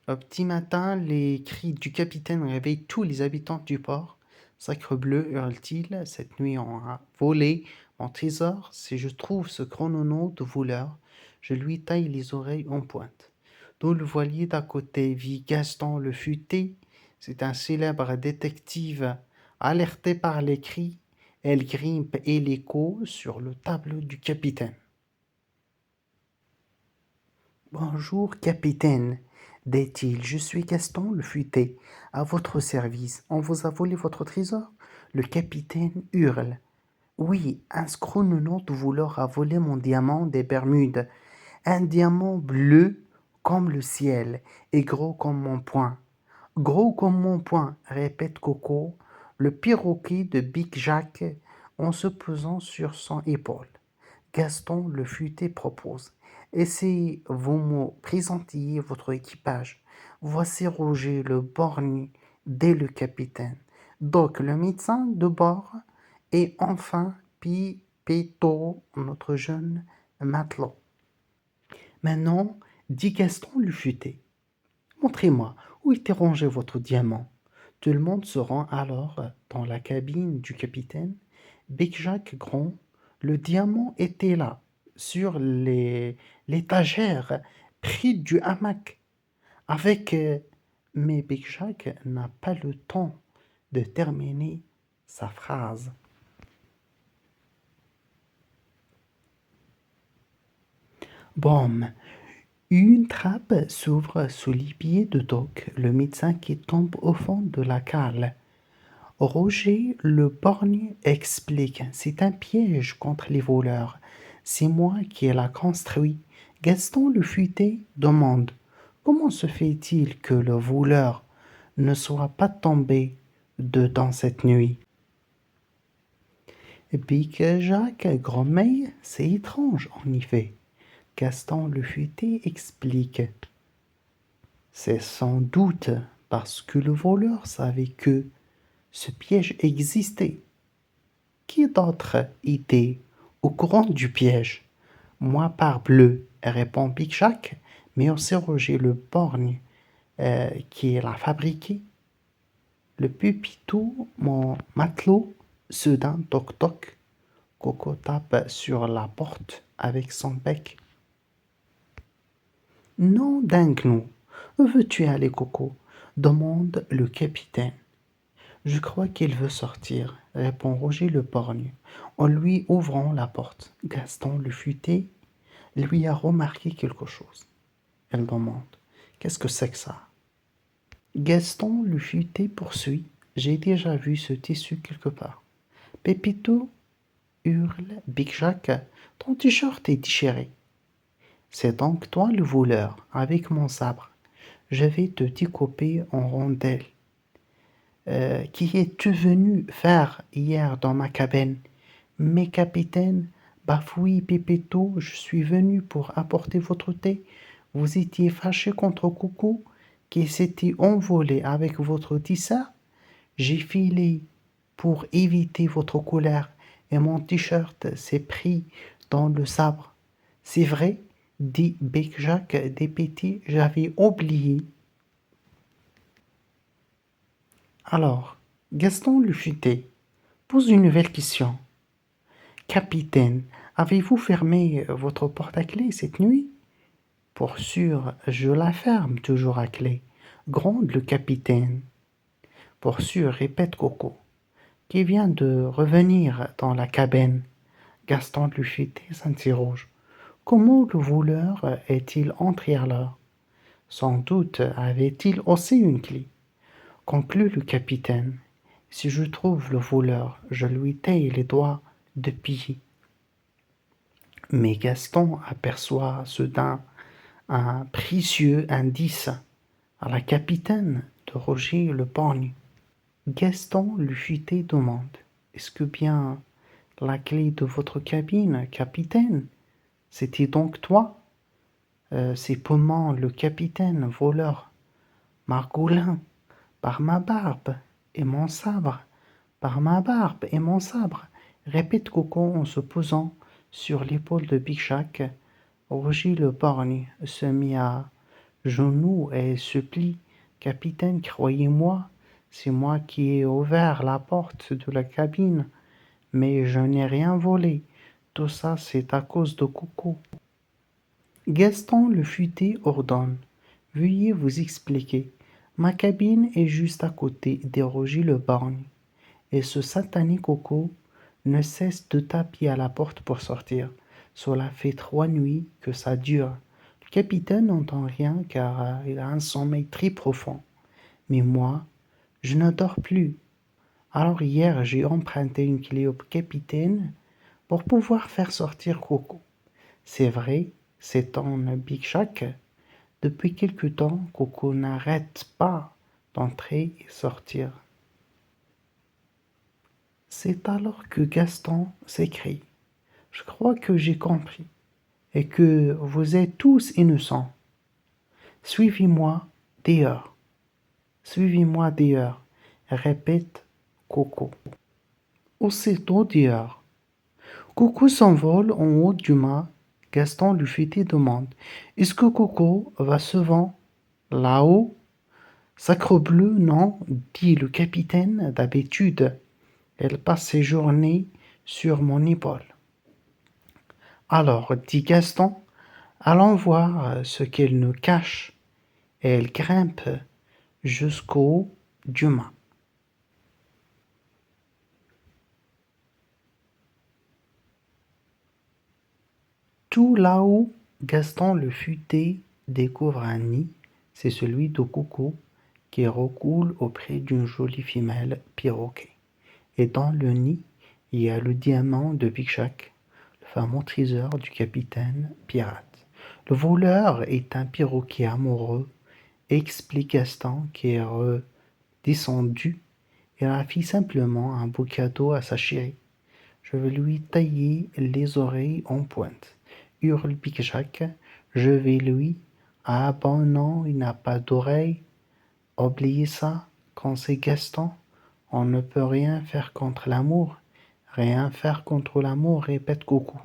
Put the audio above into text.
Au petit matin, les cris du capitaine réveillent tous les habitants du port. Sacrebleu, hurle-t-il, cette nuit on a volé mon trésor. Si je trouve ce chronono de voleur, je lui taille les oreilles en pointe. Dans le voilier d'à côté vit Gaston le futé. C'est un célèbre détective alerté par les cris. Elle grimpe et l'écho sur le tableau du capitaine. Bonjour, capitaine, dit-il, je suis Gaston le futé, à votre service. On vous a volé votre trésor? Le capitaine hurle. Oui, un scrononaute leur a volé mon diamant des Bermudes. Un diamant bleu comme le ciel et gros comme mon poing. Gros comme mon poing, répète Coco, le perroquet de Big Jack en se posant sur son épaule. Gaston le futé propose. Essayez-vous me présenter votre équipage. Voici Roger le borgne dès le capitaine. Doc le médecin de bord et enfin Pipetto, notre jeune matelot. Maintenant, dit Gaston le futé, montrez-moi où était rangé votre diamant. Tout le monde se rend alors dans la cabine du capitaine. Big Jack Grand, le diamant était là, sur l'étagère, près du hamac. Avec. Mais Big Jack n'a pas le temps de terminer sa phrase. Bom, une trappe s'ouvre sous les pieds de Doc, le médecin qui tombe au fond de la cale. Roger le borgne explique, c'est un piège contre les voleurs. C'est moi qui l'ai construit. Gaston le futé demande, comment se fait-il que le voleur ne soit pas tombé dedans cette nuit? Big Jacques grommelle, c'est étrange en effet. Gaston le futé explique, c'est sans doute parce que le voleur savait que ce piège existait. Qui d'autre était au courant du piège? Moi parbleu, répond Big Jack, mais aussi Roger le borgne qui l'a fabriqué. Le pupito, mon matelot, soudain toc toc. Coco tape sur la porte avec son bec. Non, dingue-nous. Où veux-tu aller, Coco? Demande le capitaine. Je crois qu'il veut sortir, répond Roger le borgne, en lui ouvrant la porte. Gaston le futé lui a remarqué quelque chose. Elle demande, qu'est-ce que c'est que ça? Gaston le futé poursuit, j'ai déjà vu ce tissu quelque part. Pépito hurle, Big Jack, ton t-shirt est déchiré. C'est donc toi le voleur, avec mon sabre. Je vais te découper en rondelles. Qu'y es-tu venu faire hier dans ma cabine? Mais capitaine, bafoui Pépito, je suis venu pour apporter votre thé. Vous étiez fâché contre Coucou, qui s'était envolé avec votre tisseur. J'ai filé pour éviter votre colère, et mon t-shirt s'est pris dans le sabre. C'est vrai, dit Big Jack dépité, j'avais oublié. Alors, Gaston le futé pose une nouvelle question. Capitaine, avez-vous fermé votre porte à clé cette nuit? Pour sûr, je la ferme toujours à clé, gronde le capitaine. Pour sûr, répète Coco, qui vient de revenir dans la cabine. Gaston le futé s'interroge. Comment le voleur est-il entré alors? Sans doute avait-il aussi une clé. Conclut le capitaine. Si je trouve le voleur, je lui taille les doigts de pied. Mais Gaston aperçoit soudain un précieux indice à la capitaine de Roger le borgne. Gaston le futé demande, est-ce que bien la clé de votre cabine, capitaine? C'était donc toi? C'est comment le capitaine voleur, Margolin, par ma barbe et mon sabre, par ma barbe et mon sabre, répète Coco en se posant sur l'épaule de Big Jack. Roger le borgne se mit à genoux et supplie. Capitaine, croyez-moi, c'est moi qui ai ouvert la porte de la cabine, mais je n'ai rien volé. Tout ça, c'est à cause de Coco. Gaston le futé ordonne. Veuillez vous expliquer. Ma cabine est juste à côté des Roger le Borgne, et ce satané Coco ne cesse de taper à la porte pour sortir. Cela fait 3 nuits que ça dure. Le capitaine n'entend rien car il a un sommeil très profond. Mais moi, je ne dors plus. Alors hier, j'ai emprunté une clé au capitaine pour pouvoir faire sortir Coco. C'est vrai, c'est un Big Shack. Depuis quelque temps, Coco n'arrête pas d'entrer et sortir. C'est alors que Gaston s'écrie. Je crois que j'ai compris, et que vous êtes tous innocents. Suivez-moi dehors, suivez-moi dehors, répète Coco. Aussitôt dehors, Coco s'envole en haut du mât. Gaston lui fait des demandes. Est-ce que Coco va souvent là-haut? Sacrebleu, non, dit le capitaine, d'habitude. Elle passe ses journées sur mon épaule. Alors, dit Gaston, allons voir ce qu'elle nous cache. Et elle grimpe jusqu'au haut du mât. Tout là-haut, Gaston le futé découvre un nid, c'est celui de Coco, qui recoule auprès d'une jolie femelle perroquet. Et dans le nid, il y a le diamant de Big Shack, le fameux trésor du capitaine pirate. Le voleur est un perroquet amoureux, explique Gaston, qui est redescendu. Il a fait simplement un beau cadeau à sa chérie. Je vais lui tailler les oreilles en pointe, hurle Big Jack. Je vais lui. Ah bon non, il n'a pas d'oreilles. Oubliez ça, quand c'est Gaston, on ne peut rien faire contre l'amour. Rien faire contre l'amour, répète Coucou.